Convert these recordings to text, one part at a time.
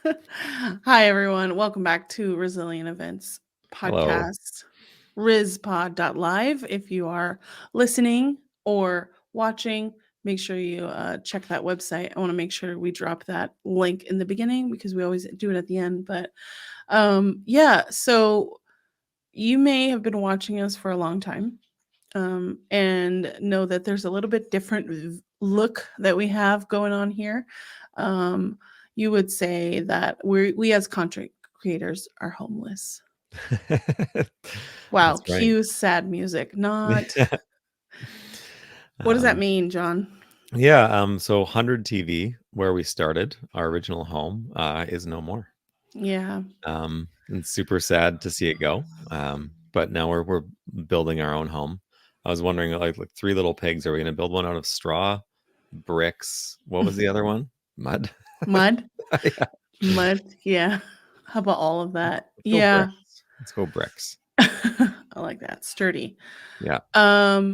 Hi, everyone. Welcome back to Resilient Events Hello. podcast, RizPod.live. If you are listening or watching, make sure you check that website. I want to make sure we drop that link in the beginning because we always do it at the end. But yeah, so you may have been watching us for a long time and know that there's a little bit different look that we have going on here. Um, you would say that we as content creators are homeless. Wow, That's right. cue sad music. Not what does that Um, mean, John? yeah, so 100 TV, where we started, our original home, is no more. Yeah. It's super sad to see it go. But now we're building our own home. I was wondering, like Three Little Pigs, are we going to build one out of straw, bricks? What was the other one? Mud? Mud? Yeah. Mud. Yeah. How about all of that? Let's go Yeah. bricks. Let's go bricks. I like that. Sturdy. Yeah.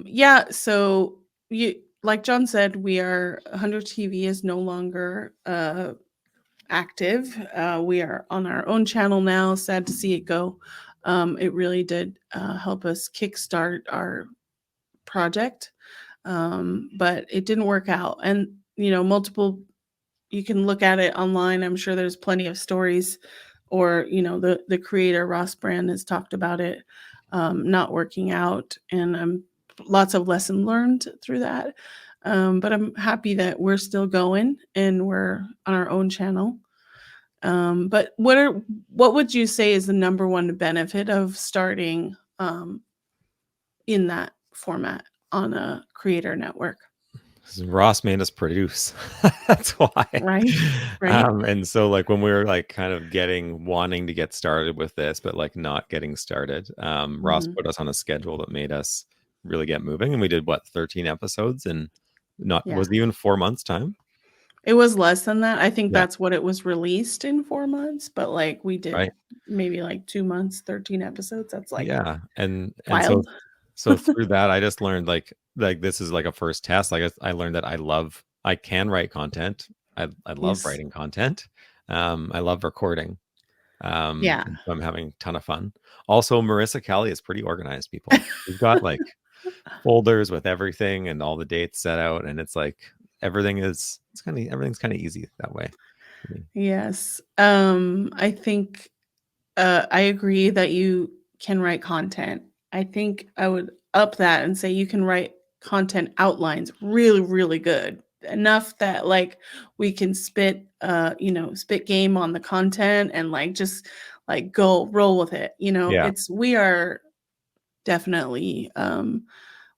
Yeah, so you like John said, we are 100 TV is no longer active. We are on our own channel now. Sad to see it go. It really did help us kickstart our project, but it didn't work out. And multiple. You can look at it online. I'm sure there's plenty of stories, or the creator Ross Brand has talked about it not working out, and lots of lesson learned through that. But I'm happy that we're still going and we're on our own channel. But what would you say is the number one benefit of starting in that format on a creator network? 'Cause Ross made us produce. That's why. Right, right. And so like when we were like kind of wanting to get started with this, but like not getting started, Ross Hmm. put us on a schedule that made us really get moving. And we did what, 13 episodes in not Yeah, was it even 4 months time? it was less than that. I think Yeah. that's what it was released in 4 months, but like we did Right. maybe like 2 months, 13 episodes. That's like Yeah. And so wild. so through that I just learned like this is like a first test. Like I learned that I can write content. I love Yes. writing content. I love recording. Yeah. And so I'm having a ton of fun. Also, Marissa Kelly is pretty organized, people. We've got like folders with everything and all the dates set out, and it's like everything's kind of easy that way for me. Yes. I think I agree that you can write content. I think I would up that and say you can write content outlines really, really good. Enough that like we can spit game on the content and like just like go roll with it. Yeah, We are definitely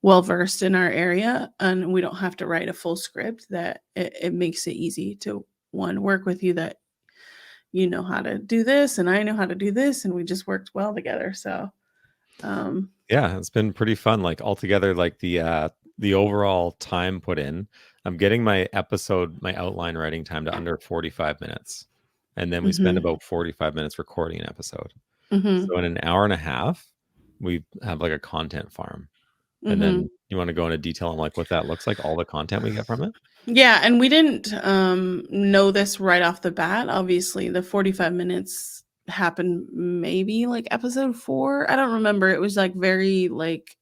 well versed in our area, and we don't have to write a full script. That it makes it easy to one work with you, that you know how to do this and I know how to do this, and we just worked well together. So um yeah, it's been pretty fun. Like altogether, like the overall time put in, I'm getting my outline writing time to under 45 minutes, and then we spend mhm, about 45 minutes recording an episode. mhm, So in an hour and a half, we have like a content farm. And mhm. then you want to go into detail on like what that looks like, all the content we get from it? Yeah, and we didn't know this right off the bat. Obviously, the 45 minutes happened maybe like episode 4. I don't remember. It was like very like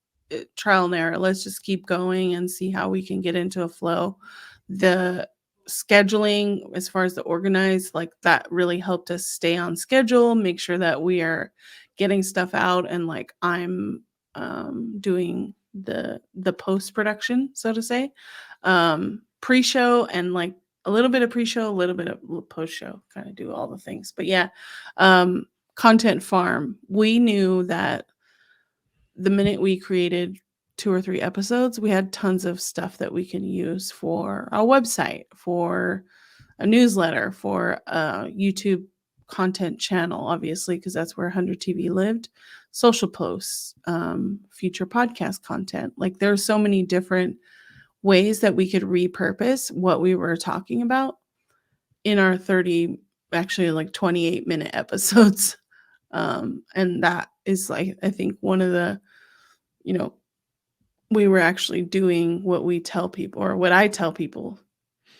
trial and error. Let's just keep going and see how we can get into a flow. The scheduling, as far as the organized, like that really helped us stay on schedule, make sure that we are getting stuff out, and like I'm doing the post production, so to say, pre-show, and like a little bit of pre-show, a little bit of post-show, kind of do all the things. But yeah, content farm. We knew that the minute we created 2 or 3 episodes, we had tons of stuff that we can use for our website, for a newsletter, for a YouTube content channel, obviously, because that's where 100 TV lived, social posts, future podcast content. Like there's so many different ways that we could repurpose what we were talking about in our 30, actually like 28-minute episodes. And that is like, I think one of the, you know, we were actually doing what we tell people, or what I tell people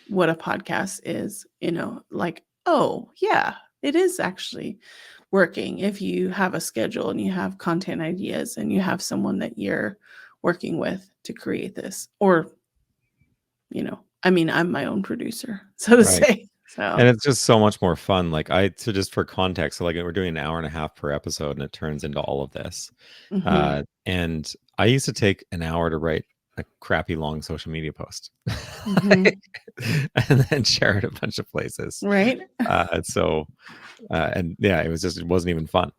what a podcast is, like, oh, yeah, it is actually working if you have a schedule and you have content ideas and you have someone that you're working with to create this. Or, I mean, I'm my own producer, so to Right. say. And So, it's just so much more fun. Like so just for context, so like we're doing an hour and a half per episode and it turns into all of this. mhm, And I used to take an hour to write a crappy long social media post mhm, and then share it a bunch of places. right? So and yeah, it wasn't even fun.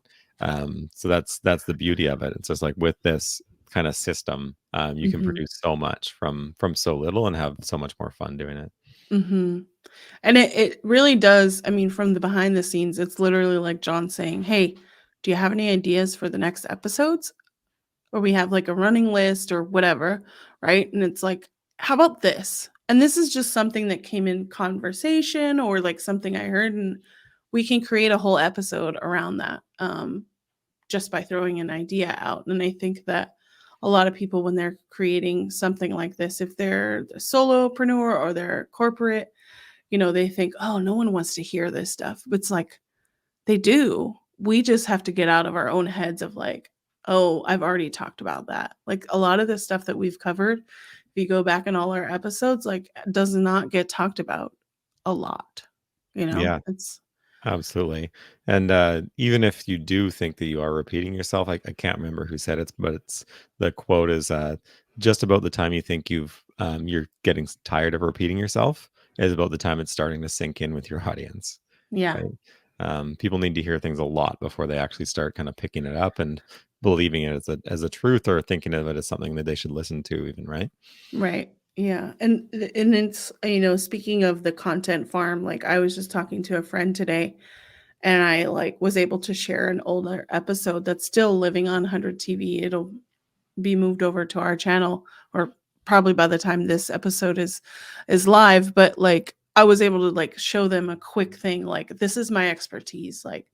So that's the beauty of it. It's just like with this kind of system, you can Mhm, produce so much from so little and have so much more fun doing it. mhm. And it really does. I mean, from the behind the scenes, it's literally like John saying, "Hey, do you have any ideas for the next episodes?" Or we have like a running list or whatever, right? And it's like, "How about this?" And this is just something that came in conversation or like something I heard, and we can create a whole episode around that, just by throwing an idea out. And I think that a lot of people, when they're creating something like this, if they're a solopreneur or they're corporate, they think, "Oh, no one wants to hear this stuff." But it's like, they do. We just have to get out of our own heads of like, "Oh, I've already talked about that." Like a lot of the stuff that we've covered, if you go back in all our episodes, like does not get talked about a lot. Yeah. It's Absolutely. And even if you do think that you are repeating yourself, I can't remember who said it, but it's the quote is just about the time you think you're getting tired of repeating yourself is about the time it's starting to sink in with your audience. yeah, Right. People need to hear things a lot before they actually start kind of picking it up and believing it as a truth or thinking of it as something that they should listen to, even, right? right. Yeah. And it's, speaking of the content farm, like I was just talking to a friend today and I like was able to share an older episode that's still living on 100 TV. It'll be moved over to our channel, or probably by the time this episode is live, but like I was able to like show them a quick thing, like this is my expertise, like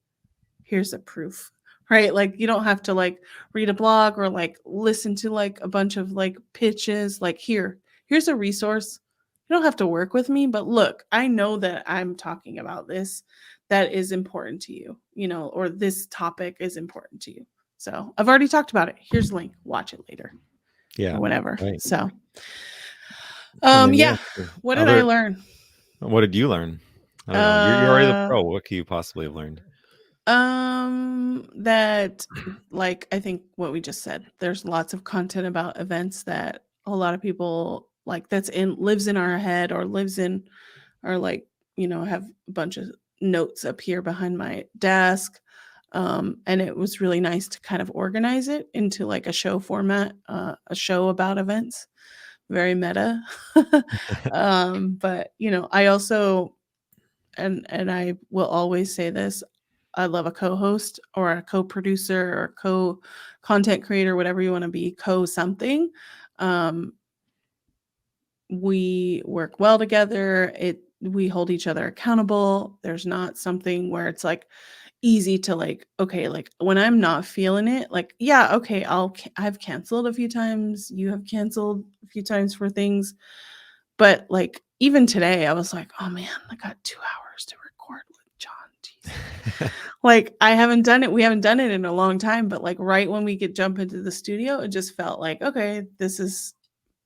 here's a proof, right? Like you don't have to like read a blog or like listen to like a bunch of like pitches, like here's a resource. You don't have to work with me, but look, I know that I'm talking about this that is important to you, or this topic is important to you. So I've already talked about it. Here's a link. Watch it later or Yeah. whatever. Right. So, And then yeah, yeah. What did I other learn? what did you learn? I don't know. You're already the Uh, pro. What could you possibly have learned? that like I think what we just said. There's lots of content about events that a lot of people like that's in lives in our head or lives in or like, have a bunch of notes up here behind my desk. And it was really nice to kind of organize it into like a show format, a show about events, very meta. But I also and I will always say this, I love a co-host or a co-producer or co-content creator, whatever you want to be, co-something. Um, we work well together. We hold each other accountable. There's not something where it's like easy to like, okay, like when I'm not feeling it, like, yeah, okay, I've canceled a few times. You have canceled a few times for things. But like even today, I was like, oh man, I got 2 hours to record with John. Jeez. Like I haven't done it. We haven't done it in a long time. But like right when we get jump into the studio, it just felt like, okay, this is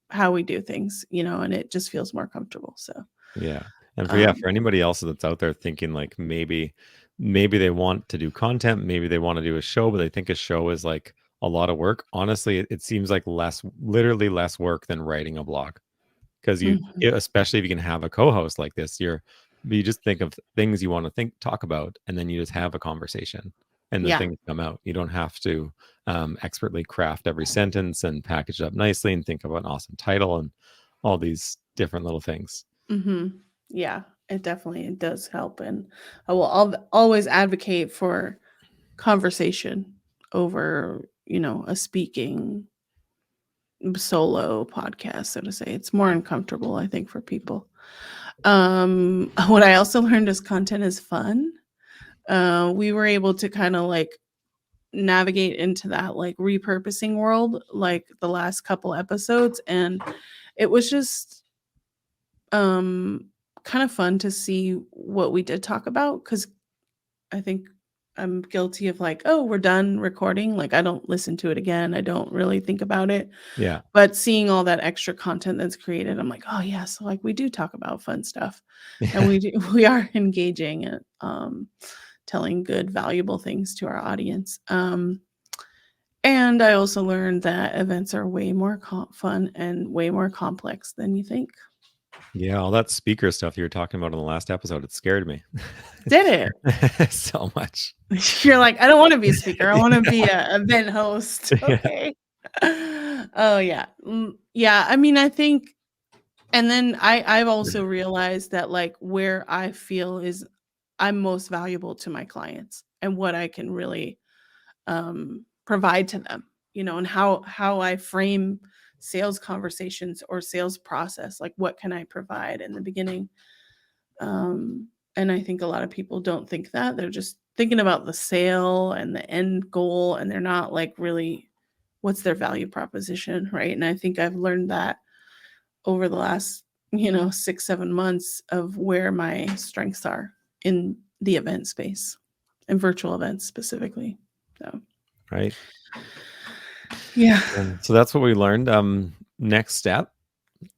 how we do things, and it just feels more comfortable. So Yeah. And for um anybody else that's out there thinking like maybe they want to do content, maybe they want to do a show, but they think a show is like a lot of work. Honestly, it seems like literally less work than writing a blog. Because mhm. especially if you can have a co-host like this, you just think of things you want to talk about, and then you just have a conversation, and the Yeah. things come out. You don't have to expertly craft every sentence and package it up nicely and think of an awesome title and all these different little things. Yeah, it does help. And I will always advocate for conversation over, a speaking solo podcast, so to say. It's more uncomfortable, I think, for people. What I also learned is content is fun. We were able to kind of like navigate into that like repurposing world like the last couple episodes, and it was just um kind of fun to see what we did talk about, because I think I'm guilty of like, oh, we're done recording. Like, I don't listen to it again. I don't really think about it. Yeah. But seeing all that extra content that's created, I'm like, oh yeah, so like we do talk about fun stuff, and we are engaging and telling good, valuable things to our audience. And I also learned that events are way more fun and way more complex than you think. Yeah, all that speaker stuff you were talking about in the last episode, it scared me. Did it? So much. You're like, I don't want to be a speaker. I want to be a event host. Yeah. Okay. Oh yeah. Yeah. I mean, I think, and then I've also realized that like where I feel is I'm most valuable to my clients and what I can really provide to them, and how I frame sales conversations or sales process. Like, what can I provide in the beginning? And I think a lot of people don't think that. They're just thinking about the sale and the end goal, and they're not like really what's their value proposition, right? And I think I've learned that over the last, 6, 7 months of where my strengths are in the event space and virtual events specifically. So, Right. yeah. And so that's what we learned. Next step.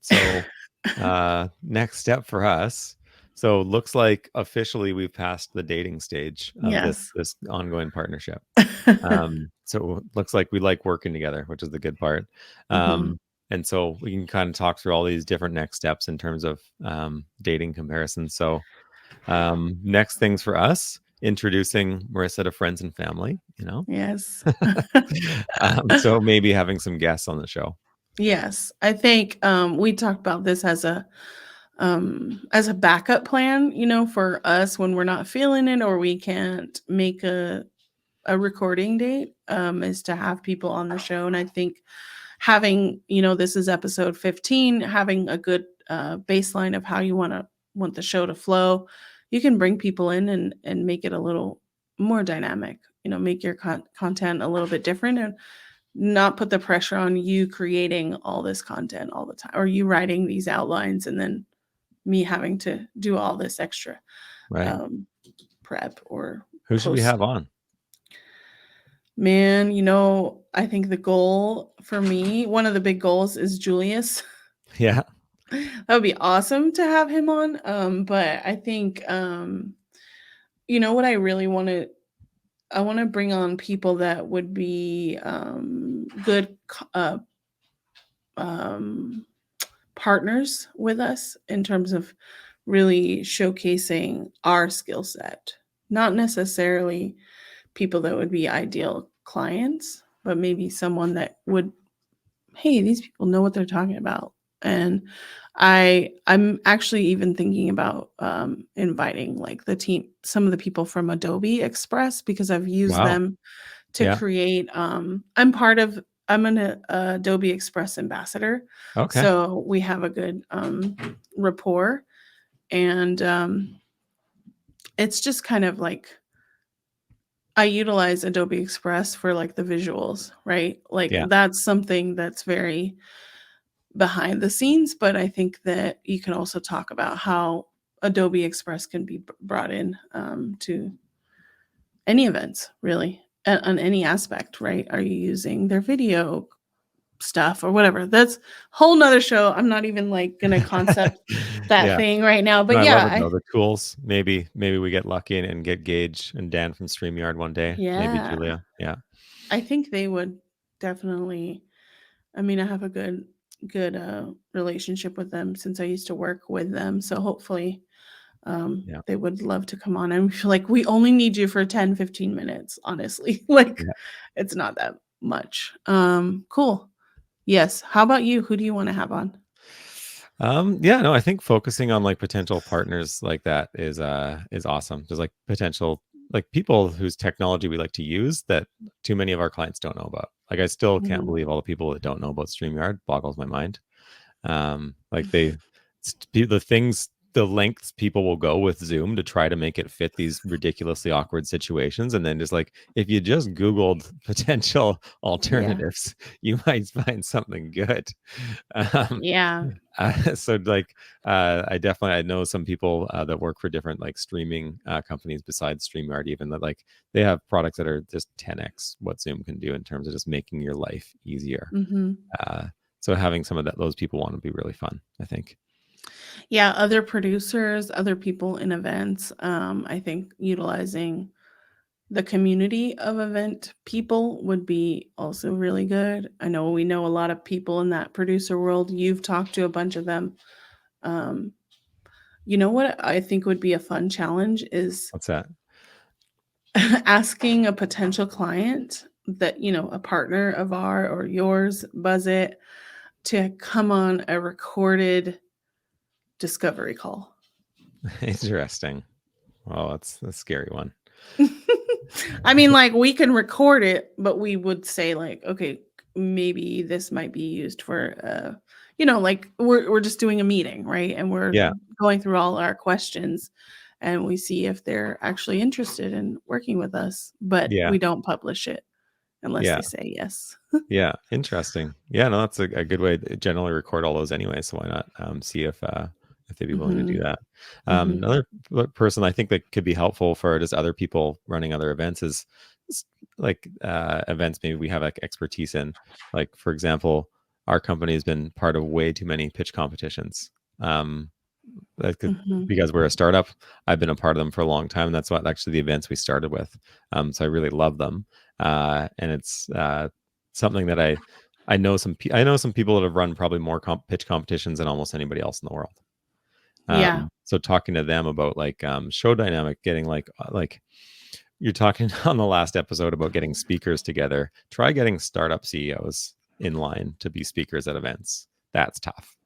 So next step for us. So looks like officially we've passed the dating stage of this Yes. this ongoing partnership. So it looks like we like working together, which is the good part. Mhm. And so we can kind of talk through all these different next steps in terms of dating comparisons. So next things for us, introducing Marissa to friends and family, Yes. so maybe having some guests on the show. Yes. I think we talked about this as a backup plan, for us when we're not feeling it or we can't make a recording date, is to have people on the show. And I think having, this is episode 15, having a good baseline of how you want the show to flow, you can bring people in and make it a little more dynamic, make your content a little bit different, and not put the pressure on you creating all this content all the time, or you writing these outlines and then me having to do all this extra Right. um, prep or Who should we post. have on? Man, I think the goal for me, one of the big goals is Julius. Yeah. That would be awesome to have him on. But I think, what I really I want to bring on people that would be good um, partners with us in terms of really showcasing our skill set. Not necessarily people that would be ideal clients, but maybe someone that would, hey, these people know what they're talking about. And I'm actually even thinking about inviting like the team, some of the people from Adobe Express, because I've used Wow. them to Yeah. create. I'm an Adobe Express ambassador, Okay. so we have a good rapport, and it's just kind of like I utilize Adobe Express for like the visuals, right? Like Yeah. that's something that's very behind the scenes, but I think that you can also talk about how Adobe Express can be brought in to any events, really, on any aspect, right? Are you using their video stuff or whatever? That's a whole nother show. I'm not even like gonna concept that Yeah. thing right now, No, but I yeah, love it though. The tools. Maybe we get lucky and get Gage and Dan from StreamYard one day. Maybe yeah, Julia. Yeah. I think they would definitely. I mean, I have a good relationship with them since I used to work with them. So hopefully Yeah. they would love to come on. And we feel like we only need you for 10, 15 minutes, honestly. Like Yeah. it's not that much. Cool. Yes. How about you? Who do you want to have on? Yeah, no, I think focusing on like potential partners like that is awesome. There's like potential like people whose technology we like to use that too many of our clients don't know about. Like I still can't Mhm. believe all the people that don't know about StreamYard. Boggles my mind. Like the things the lengths people will go with Zoom to try to make it fit these ridiculously awkward situations. And then just like, if you just Googled potential Yeah. alternatives, you might find something good. Um, Yeah. so like, I know some people that work for different like streaming companies besides StreamYard, even that like they have products that are just 10x what Zoom can do in terms of just making your life easier. Mhm. Uh, so having some of those people want to be really fun, I think. Yeah, other producers, other people in events, I think utilizing the community of event people would be also really good. I know we know a lot of people in that producer world. You've talked to a bunch of them. Um, you know what I think would be a fun challenge is What's that? asking a potential client that, a partner of our or yours, buzz it, to come on a recorded discovery call. Interesting. Oh, that's a scary one. I mean, like, we can record it, but we would say, like, okay, maybe this might be used for, like we're just doing a meeting, right? And we're Yeah, going through all our questions and we see if they're actually interested in working with us, but yeah, we don't publish it unless yeah, they say yes. yeah. Interesting. Yeah, no, that's a good way to generally record all those anyway. So why not see if they'd be willing to do Mhm. that. Mhm. Another person I think that could be helpful for just other people running other events is like events maybe we have like expertise in. Like for example, our company has been part of way too many pitch competitions. Um, like Mhm. because we're a startup, I've been a part of them for a long time. That's what actually the events we started with. So I really love them, and it's something that I know I know some people that have run probably more pitch competitions than almost anybody else in the world. Yeah. So talking to them about like show dynamic, getting like you're talking on the last episode about getting speakers together. Try getting startup CEOs in line to be speakers at events. That's tough.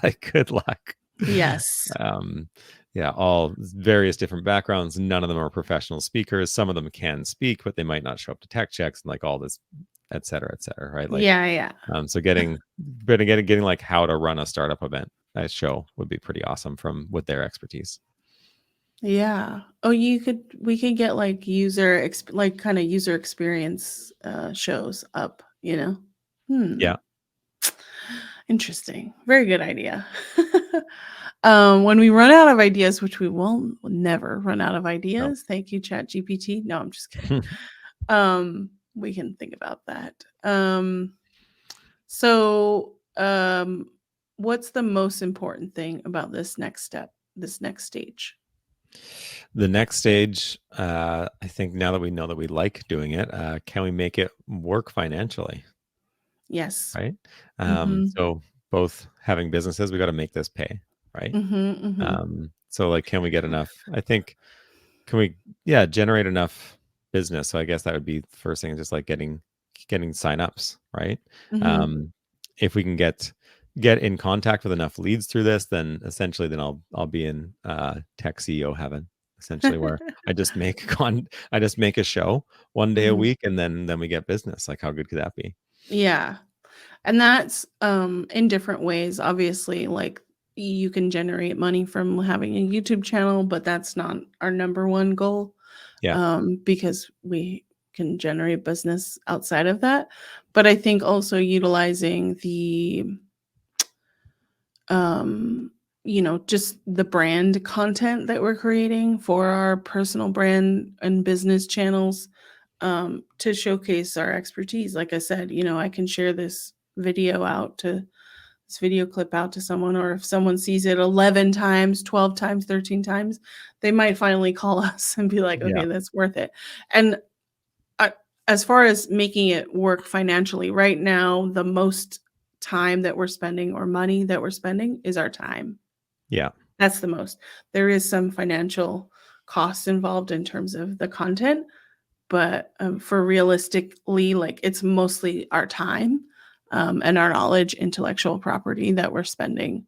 Like good luck. Yes. um yeah, all various different backgrounds. None of them are professional speakers. Some of them can speak but they might not show up to tech checks and like all this, et cetera, right? Like Yeah, yeah. so getting like how to run a startup event, a show would be pretty awesome from with their expertise. Yeah. Oh, we could get like like kind of user experience shows up, you know. Hmm. Yeah. Interesting. Very good idea. When we run out of ideas, which we will never run out of No. ideas. Thank you, Chat GPT. No, I'm just kidding. We can think about that. So what's the most important thing about this next step, this next stage? The next stage, I think now that we know that we like doing it, can we make it work financially? Yes. Right. Mhm. So both having businesses, we got to make this pay, right? Mhm. Mhm. So like, can we get enough? I think, can we, yeah, generate enough business? So I guess that would be the first thing, just like getting signups, right? Mhm. Um, if we can get in contact with enough leads through this, then essentially, then I'll be in tech CEO heaven, essentially, where I just make a show one day a Mhm. week, and then we get business. Like, how good could that be? Yeah. And that's in different ways. Obviously, like you can generate money from having a YouTube channel, but that's not our number one goal Yeah, because we can generate business outside of that. But I think also utilizing the um just the brand content that we're creating for our personal brand and business channels to showcase our expertise. Like I said, I can share this video clip out to someone, or if someone sees it 11 times, 12 times, 13 times, they might finally call us and be like, yeah, okay, that's worth it. And uh, as far as making it work financially, right now, the most time that we're spending or money that we're spending is our time. yeah, That's the most. There is some financial costs involved in terms of the content, but for realistically, like it's mostly our time and our knowledge, intellectual property that we're spending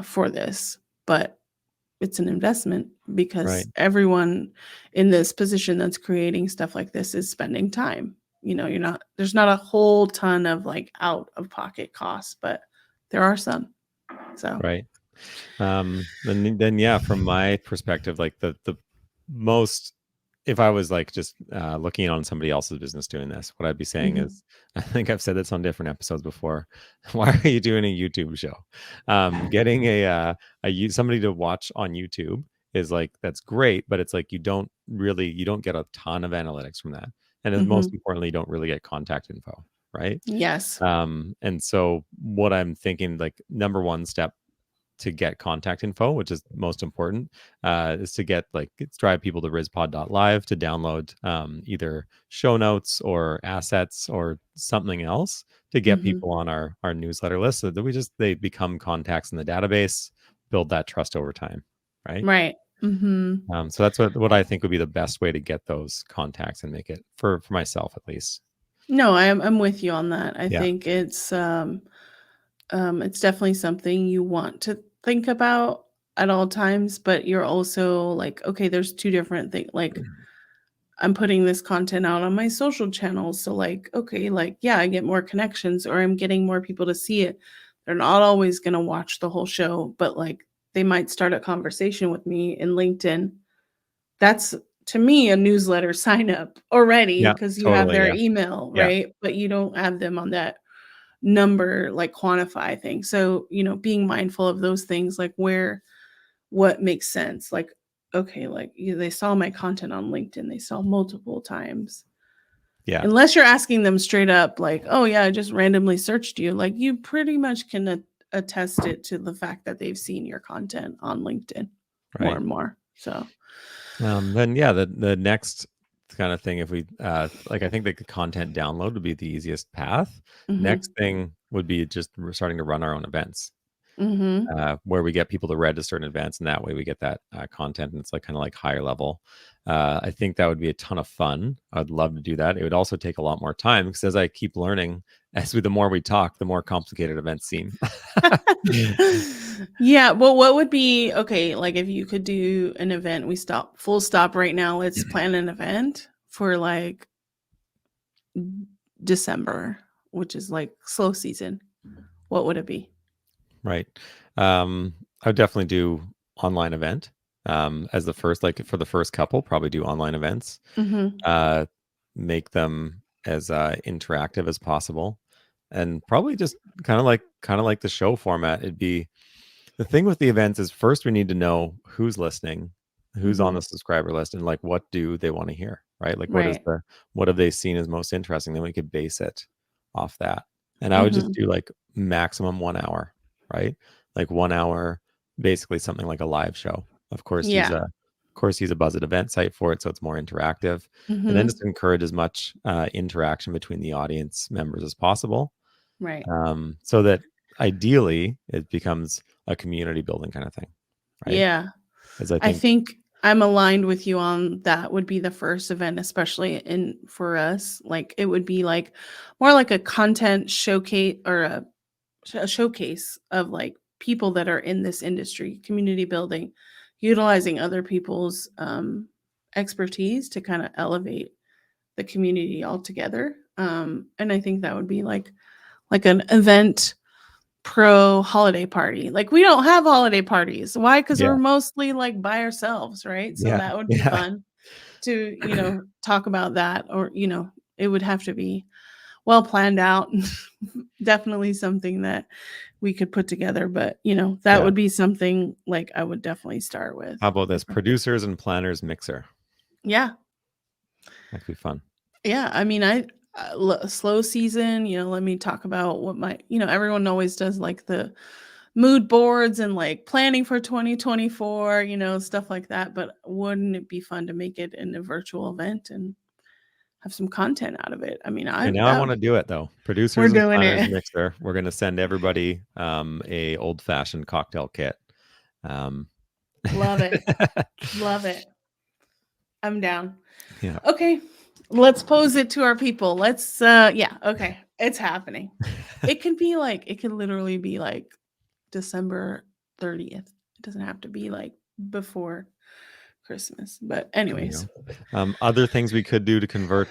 for this. But it's an investment because right, everyone in this position that's creating stuff like this is spending time. There's not a whole ton of like out of pocket costs, but there are some. So, right. Then yeah, from my perspective, like the most, if I was like just looking on somebody else's business doing this, what I'd be saying Mhm. is, I think I've said this on different episodes before. Why are you doing a YouTube show? Getting somebody to watch on YouTube is like, that's great, but it's like you don't get a ton of analytics from that, and then most Mhm. importantly, you don't really get contact info, right? Yes. And so what I'm thinking, like, number one step to get contact info, which is most important, is to drive people to RizPod.live to download either show notes or assets or something else to get Mhm. people on our newsletter list, so that they become contacts in the database, build that trust over time, right? Right. Mhm. So that's what I think would be the best way to get those contacts and make it for myself at least. No, I'm with you on that. I Yeah. think it's definitely something you want to think about at all times, but you're also like, okay, there's two different things. Like, I'm putting this content out on my social channels. So, like, okay, like, yeah, I get more connections or I'm getting more people to see it. They're not always going to watch the whole show, but like, they might start a conversation with me in LinkedIn. That's to me a newsletter sign up already Yeah, because you have totally. their Yeah. email, Yeah. right? But you don't have them on that number, like quantify thing. So, being mindful of those things, like what makes sense. Like, okay, like they saw my content on LinkedIn, they saw multiple times. Yeah. Unless you're asking them straight up, like, oh, yeah, I just randomly searched you, like, you pretty much can attest it to the fact that they've seen your content on LinkedIn more Right. and more. So, Then yeah, the next kind of thing, if we like, I think the content download would be the easiest path. Next mhm, thing would be just starting to run our own events, mhm. where we get people to register in advance, and that way we get that content, and it's like kind of like higher level. I think that would be a ton of fun. I'd love to do that. It would also take a lot more time because as I keep learning, the more we talk, the more complicated events seem. Yeah, well, what would be okay, like, if you could do an event, we stop full stop right now, let's plan an event for, like, December, which is, like, slow season. What would it be? Right. I would definitely do online event, as the first, like for the first couple, probably do online events, Mhm, uh, make them as interactive as possible, and probably just kind of like the show format. It'd be the thing with the events is, first we need to know who's listening, who's on mhm. the subscriber list, and like what do they want to hear, right? Like Right. what have they seen as most interesting? Then we could base it off that. And I would just Mhm. do like maximum 1 hour, right? Like 1 hour, basically something like a live show. Yeah. Of course use a Buzzed event site for it, so it's more interactive. And then Mhm. just encourage as much interaction between the audience members as possible, Right. so that ideally it becomes a community building kind of thing, right? Yeah. As I I think, think I'm aligned with you on that would be the first event, especially in for us. Like, it would be, like, more like a content showcase or a showcase of, like, people that are in this industry, community building, utilizing other people's, expertise to kinda elevate the community altogether, and I think that would be like an event pro holiday party. Like, we don't have holiday parties. Why? Because 'Cause yeah, we're mostly, like, by ourselves, right? So yeah, that would be yeah, fun to, talk about that or, it would have to be well planned out. Definitely something that we could put together, but, that yeah. would be something, like, I would definitely start with. How about this producers and planners mixer? Yeah. That could be fun. Yeah, I mean, slow season, let me talk about what everyone always does like the mood boards and like planning for 2024, stuff like that. But wouldn't it be fun to make it in a virtual event and have some content out of it? I mean, Okay, now I want to do it though. we're Producers and doing planners it. mixer. We're going to send everybody a old fashioned cocktail kit. Um, Love it. Love it. I'm down. yeah, Okay. Let's pose it to our people. Yeah, okay. It's happening. It can literally be like December 30th. It doesn't have to be like before Christmas. But There you anyways. go. Other things we could do to convert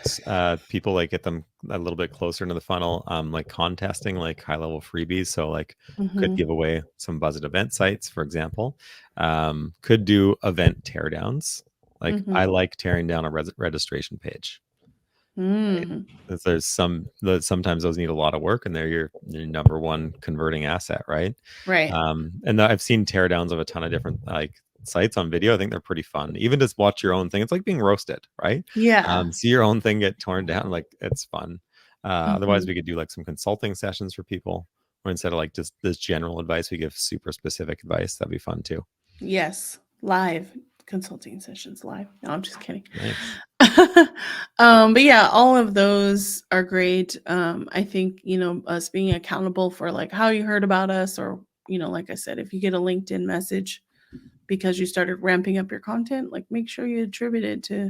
people, like get them a little bit closer into the funnel, like contesting, like high level freebies. So like could Mm-hmm. give away some Buzzed event sites, for example. Could do event teardowns. Like I Mm-hmm. like tearing down a registration page. Right? Mm. 'Cause sometimes those need a lot of work, and they're your number one converting asset, right? Right. And I've seen teardowns of a ton of different like sites on video. I think they're pretty fun. Even just watch your own thing. It's like being roasted, right? Yeah. See your own thing get torn down. Like it's fun. Otherwise, Mm-hmm. we could do like some consulting sessions for people, or instead of like just this general advice, we give super specific advice. That'd be fun too. Yes. Live consulting sessions live. No, I'm just kidding. Nice. But yeah, all of those are great. I think, us being accountable for like how you heard about us, or, like I said, if you get a LinkedIn message because you started ramping up your content, like make sure you attribute it to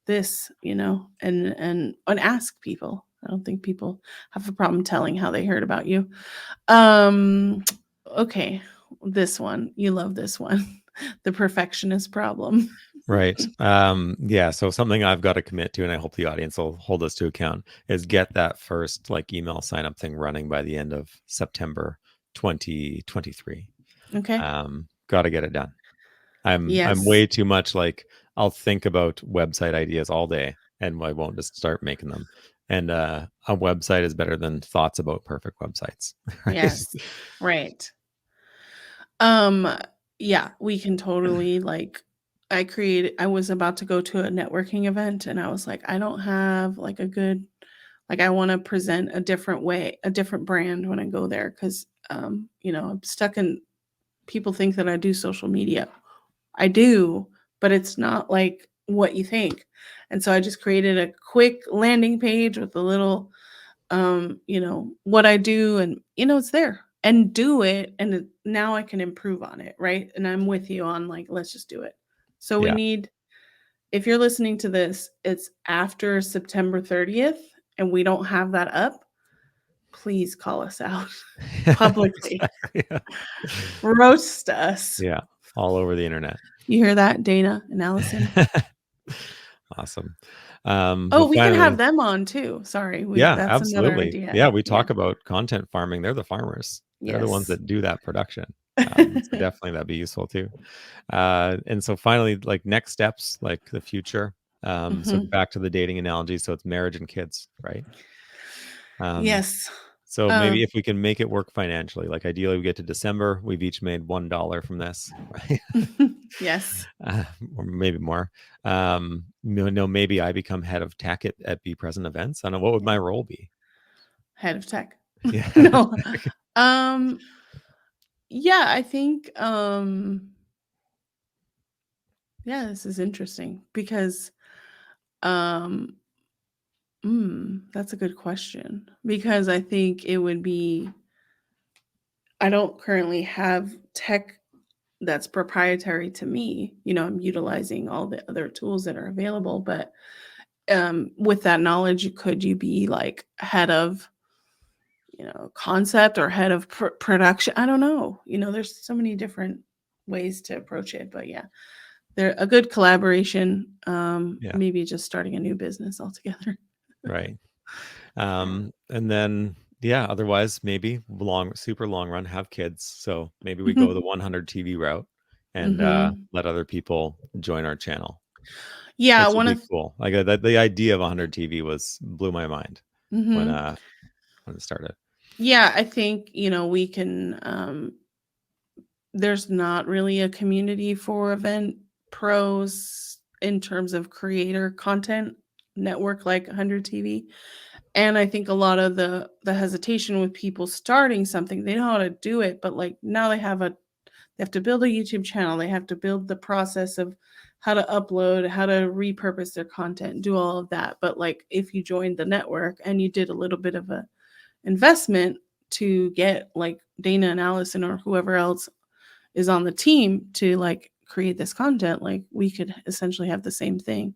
this, and ask people. I don't think people have a problem telling how they heard about you. Um, okay, this one. You love this one. The perfectionist problem. Right. Yeah. So something I've got to commit to, and I hope the audience will hold us to account, is get that first like email sign up thing running by the end of September 2023. Okay. Got to get it done. I'm Yes. way too much like I'll think about website ideas all day and I won't just start making them. And a website is better than thoughts about perfect websites, right? Yes. Right. Um, yeah, we can totally like I was about to go to a networking event and I was like, I don't have like a good like I want to present a different way, a different brand when I go there cuz I'm stuck in people think that I do social media. I do, but it's not like what you think. And so I just created a quick landing page with a little what I do, and it's there, and do it, and now I can improve on it, right? And I'm with you on like let's just do it. So we Yeah. need, if you're listening to this, it's after September 30th and we don't have that up, please call us out publicly. Exactly. Yeah. Roast us. Yeah. All over the internet. You hear that, Dana and Allison? Awesome. Oh, But we can have finally, them on too. Sorry, yeah, that's another absolutely. idea. Yeah, we Yeah. talk about content farming. They're the farmers. They're the ones Yes. that do that production. So definitely that'd be useful too. And so finally, like next steps, like the future. So Mhm. back to the dating analogy. So it's marriage and kids, right? Um, Yes. so maybe Um, if we can make it work financially, like ideally we get to December, we've each made $1 from this, right? yes. Or maybe more. No, maybe I become head of tech at Be Present Events. I don't know what would my role be. Head of tech. Yeah, head of No. tech. Um, yeah, I think, yeah, this is interesting because, um, that's a good question because I think it would be, I don't currently have tech that's proprietary to me. I'm utilizing all the other tools that are available, but with that knowledge, could you be like head of concept or head of production? I don't know. There's so many different ways to approach it, but yeah, they're a good collaboration. Yeah, Maybe just starting a new business altogether. right. And then yeah, otherwise maybe super long run have kids. So maybe we go the 100 TV route and Hmm. let other people join our channel, Yeah, which would one be of. cool. Like the idea of 100 TV was blew my mind when Hmm. uh when it started. Yeah, I think we can. There's not really a community for event pros in terms of creator content network like 100 TV. And I think a lot of the hesitation with people starting something, they know how to do it, but like now they have to build a YouTube channel, they have to build the process of how to upload, how to repurpose their content, do all of that. But like if you joined the network and you did a little bit of a investment to get like Dana and Allison or whoever else is on the team to like create this content, like we could essentially have the same thing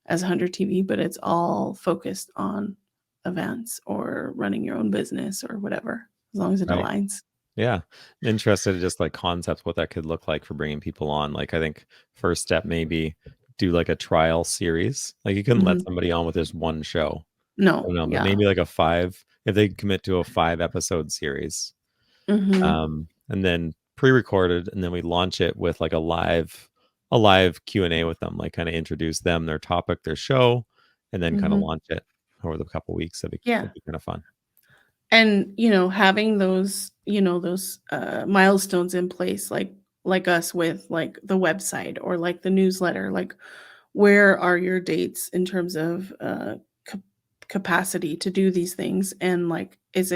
as 100 TV, but it's all focused on events or running your own business or whatever, as long as it Right. aligns. Yeah. Interested in just like concepts, what that could look like for bringing people on. Like, I think first step maybe do like a trial series. Like, you couldn't let Mhm. somebody on with this one show. I don't No, know, but yeah. maybe like a 5, if they commit to a 5-episode series. Mhm. And then pre-recorded, and then we launch it with like a live Q&A with them, like kind of introduce them, their topic, their show, and then kind of Mhm. launch it over the couple weeks. Yeah. That'd be kind of fun. And, having those, those, milestones in place, like us with, like, the website or, like, the newsletter, like, where are your dates in terms of, ca capacity to do these things? And, like, it's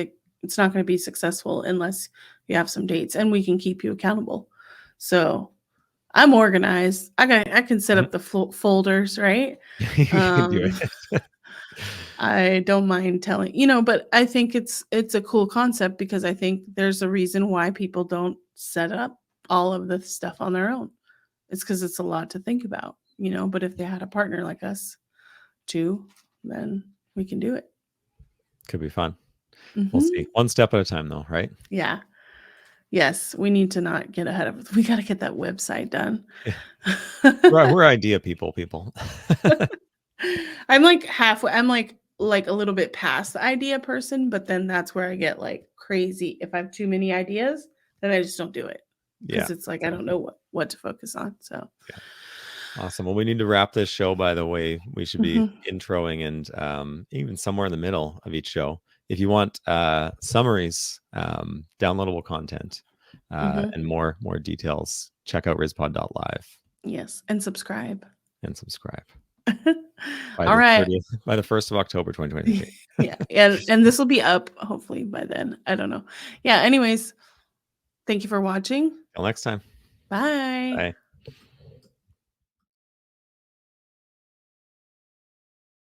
not gonna be successful unless you have some dates, and we can keep you accountable. So, I'm organized. I can set Mhm. up the folders, right? You can do Um it. I don't mind telling but I think it's a cool concept because I think there's a reason why people don't set up all of the stuff on their own. It's because it's a lot to think about, but if they had a partner like us too, then we can do it. Could be fun. We'll see. Mhm. One step at a time, though, right? Yeah. Yes, we need to not get ahead of we gotta get that website done. Yeah. We're idea people. I'm like a little bit past the idea person, but then that's where I get like crazy. If I have too many ideas, then I just don't do it Yeah, because it's like I don't exactly. know what to focus on. So, Yeah. Awesome. Well, we need to wrap this show, by the way. We should be mhm, introing and even somewhere in the middle of each show. If you want summaries, downloadable content, mhm. and more details, check out rizpod.live Yes, and subscribe. and subscribe by All the right. 30th, by the 1st of October, 2023. Yeah, and this will be up hopefully by then. I don't know. Yeah. Anyways, thank you for watching. Till next time. Bye. Bye.